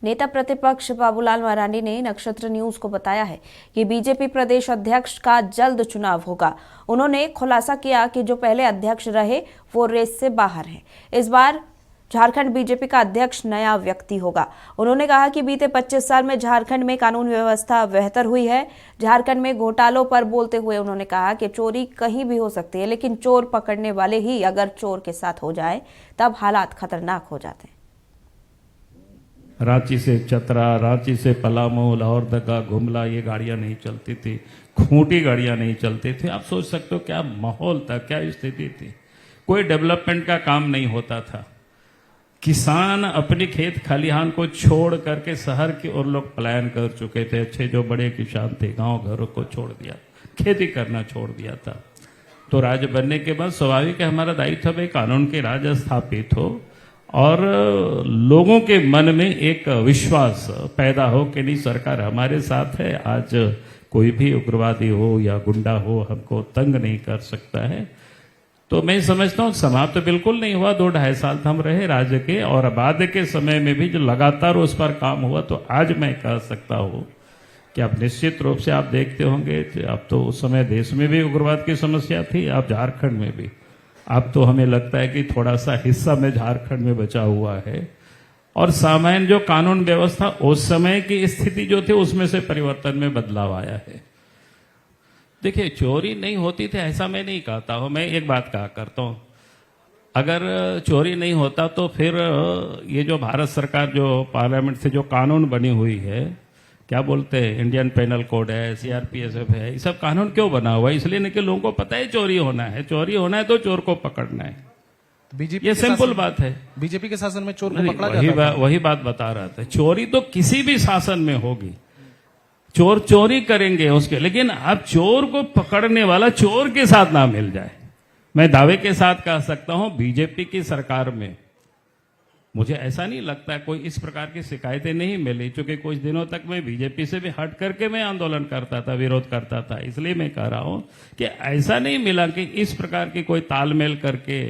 नेता प्रतिपक्ष बाबूलाल मरांडी ने नक्षत्र न्यूज को बताया है कि बीजेपी प्रदेश अध्यक्ष का जल्द चुनाव होगा। उन्होंने खुलासा किया कि जो पहले अध्यक्ष रहे वो रेस से बाहर हैं। इस बार झारखंड बीजेपी का अध्यक्ष नया व्यक्ति होगा। उन्होंने कहा कि बीते 25 साल में झारखंड में कानून व्यवस्था बेहतर हुई है। झारखंड में घोटालों पर बोलते हुए उन्होंने कहा कि चोरी कहीं भी हो सकती है, लेकिन चोर पकड़ने वाले ही अगर चोर के साथ हो जाए तब हालात खतरनाक हो जाते हैं। रांची से चतरा, रांची से पलामू, लाहौर दगा, गुमला, ये गाड़ियां नहीं चलती थी, खूंटी गाड़ियां नहीं चलती थी। आप सोच सकते हो क्या माहौल था, क्या स्थिति थी। कोई डेवलपमेंट का काम नहीं होता था। किसान अपने खेत खलिहान को छोड़ करके शहर की ओर लोग पलायन कर चुके थे। अच्छे जो बड़े किसान थे गांव घरों को छोड़ दिया, खेती करना छोड़ दिया था। तो राज्य बनने के बाद स्वाभाविक है हमारा दायित्व भाई कानून के राज स्थापित हो और लोगों के मन में एक विश्वास पैदा हो कि नहीं सरकार हमारे साथ है। आज कोई भी उग्रवादी हो या गुंडा हो हमको तंग नहीं कर सकता है। तो मैं समझता हूं समाप्त तो बिल्कुल नहीं हुआ। 2-2.5 साल हम रहे राज्य के और बाद के समय में भी जो लगातार उस पर काम हुआ, तो आज मैं कह सकता हूं कि आप निश्चित रूप से आप देखते होंगे, अब तो उस समय देश में भी उग्रवाद की समस्या थी, अब झारखंड में भी। अब तो हमें लगता है कि थोड़ा सा हिस्सा में झारखंड में बचा हुआ है और सामान्य जो कानून व्यवस्था उस समय की स्थिति जो थी उसमें से परिवर्तन में बदलाव आया है। देखिए चोरी नहीं होती थी ऐसा मैं नहीं कहता हूं। मैं एक बात कहा करता हूं, अगर चोरी नहीं होता तो फिर ये जो भारत सरकार जो पार्लियामेंट से जो कानून बनी हुई है, क्या बोलते हैं, इंडियन पेनल कोड है, सीआरपीएफ है, ये सब कानून क्यों बना हुआ है? इसलिए नहीं कि लोगों को पता है चोरी होना है। चोरी होना है तो चोर को पकड़ना है। बीजेपी ये सिंपल बात है। बीजेपी के शासन में चोर को पकड़ा जाता है। वही बात बता रहा था। चोरी तो किसी भी शासन में होगी, चोर चोरी करेंगे उसके, लेकिन अब चोर को पकड़ने वाला चोर के साथ ना मिल जाए। मैं दावे के साथ कह सकता हूं बीजेपी की सरकार में मुझे ऐसा नहीं लगता कोई इस प्रकार की शिकायतें नहीं मिली, क्योंकि कुछ दिनों तक मैं बीजेपी से भी हट करके मैं आंदोलन करता था, विरोध करता था। इसलिए मैं कह रहा हूं कि ऐसा नहीं मिला कि इस प्रकार की कोई तालमेल करके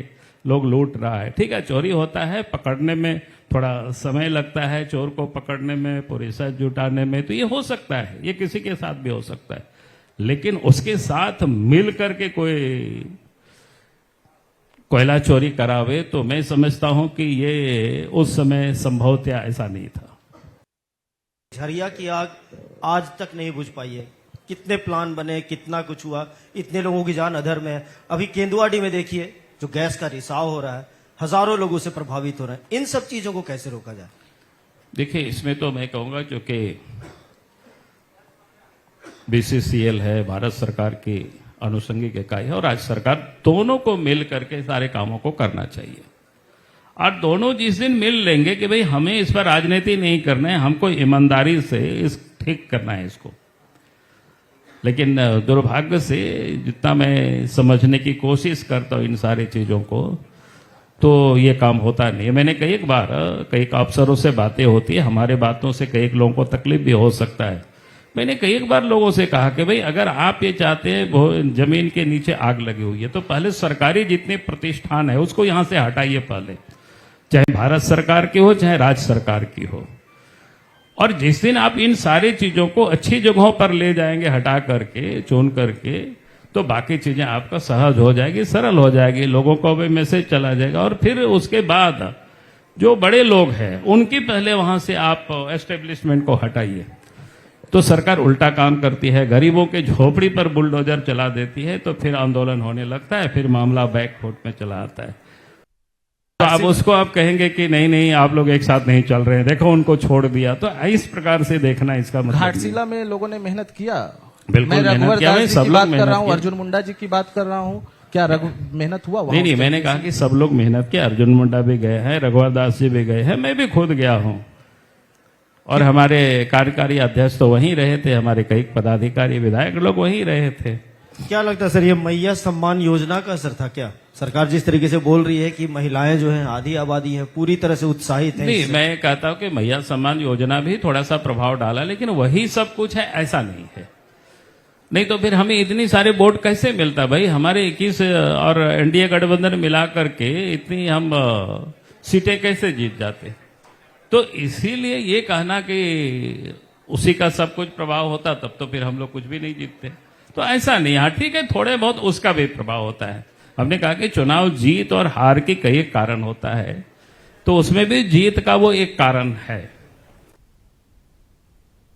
लोग लूट रहा है। ठीक है, चोरी होता है, पकड़ने में थोड़ा समय लगता है, चोर को पकड़ने में, पुलिस जुटाने में, तो ये हो सकता है, ये किसी के साथ भी हो सकता है। लेकिन उसके साथ मिल करके कोई कोयला चोरी करावे तो मैं समझता हूं कि ये उस समय संभवतः ऐसा नहीं था। झरिया की आग आज तक नहीं बुझ पाई है। कितने प्लान बने, कितना कुछ हुआ, इतने लोगों की जान अधर में है। अभी केंदुआडी में देखिए जो गैस का रिसाव हो रहा है, हजारों लोगों से प्रभावित हो रहे हैं। इन सब चीजों को कैसे रोका जाए? देखिए इसमें तो मैं कहूंगा क्योंकि बीसीसीएल है, भारत सरकार की अनुषंगिक इकाई है और राज्य सरकार, दोनों को मिल करके सारे कामों को करना चाहिए। और दोनों जिस दिन मिल लेंगे कि भाई हमें इस पर राजनीति नहीं करना है, हमको ईमानदारी से इस ठीक करना है इसको। लेकिन दुर्भाग्य से जितना मैं समझने की कोशिश करता हूं इन सारी चीजों को, तो ये काम होता नहीं। मैंने कई बार कई अफसरों से बातें होती है, हमारे बातों से कई लोगों को तकलीफ भी हो सकता है। मैंने कई बार लोगों से कहा कि भाई अगर आप ये चाहते हैं जमीन के नीचे आग लगी हुई है तो पहले सरकारी जितने प्रतिष्ठान है उसको यहां से हटाइए पहले, चाहे भारत सरकार की हो चाहे राज्य सरकार की हो। और जिस दिन आप इन सारी चीजों को अच्छी जगहों पर ले जाएंगे, हटा करके, चुन करके, तो बाकी चीजें आपका सहज हो जाएगी, सरल हो जाएगी, लोगों को भी मैसेज चला जाएगा। और फिर उसके बाद जो बड़े लोग हैं उनकी पहले वहां से आप एस्टेब्लिशमेंट को हटाइए। तो सरकार उल्टा काम करती है, गरीबों के झोपड़ी पर बुलडोजर चला देती है, तो फिर आंदोलन होने लगता है, फिर मामला बैकफुट में चला आता है। तो आप उसको आप कहेंगे कि नहीं नहीं आप लोग एक साथ नहीं चल रहे हैं, देखो उनको छोड़ दिया, तो इस प्रकार से देखना इसका मतलब। घाटशिला में लोगों ने मेहनत किया, बिल्कुल मेहनत किया, मैं सब लोग मेहनत किया। अर्जुन मुंडा जी की बात कर रहा हूँ, क्या मेहनत हुआ? नहीं, मैंने कहा कि सब लोग मेहनत किया। अर्जुन मुंडा भी गए हैं, रघुवर दास जी भी गए हैं, मैं भी खुद गया हूं और हमारे कार्यकारी अध्यक्ष तो वहीं रहे थे, हमारे कई पदाधिकारी विधायक लोग वहीं रहे थे। क्या लगता है सर, ये मैया सम्मान योजना का असर था क्या? सरकार जिस तरीके से बोल रही है कि महिलाएं जो हैं आधी आबादी हैं, पूरी तरह से उत्साहित हैं। नहीं, मैं कहता हूं कि मैया सम्मान योजना भी थोड़ा सा प्रभाव डाला, लेकिन वही सब कुछ है ऐसा नहीं है। नहीं तो फिर हमें इतनी सारे वोट कैसे मिलता भाई? हमारे 21 और एनडीए गठबंधन मिला करके इतनी हम सीटें कैसे जीत जाते? तो इसीलिए ये कहना कि उसी का सब कुछ प्रभाव होता तब तो फिर हम लोग कुछ भी नहीं जीतते। तो ऐसा नहीं, हाँ ठीक है, थोड़े बहुत उसका भी प्रभाव होता है। हमने कहा कि चुनाव जीत और हार की कई कारण होता है, तो उसमें भी जीत का वो एक कारण है।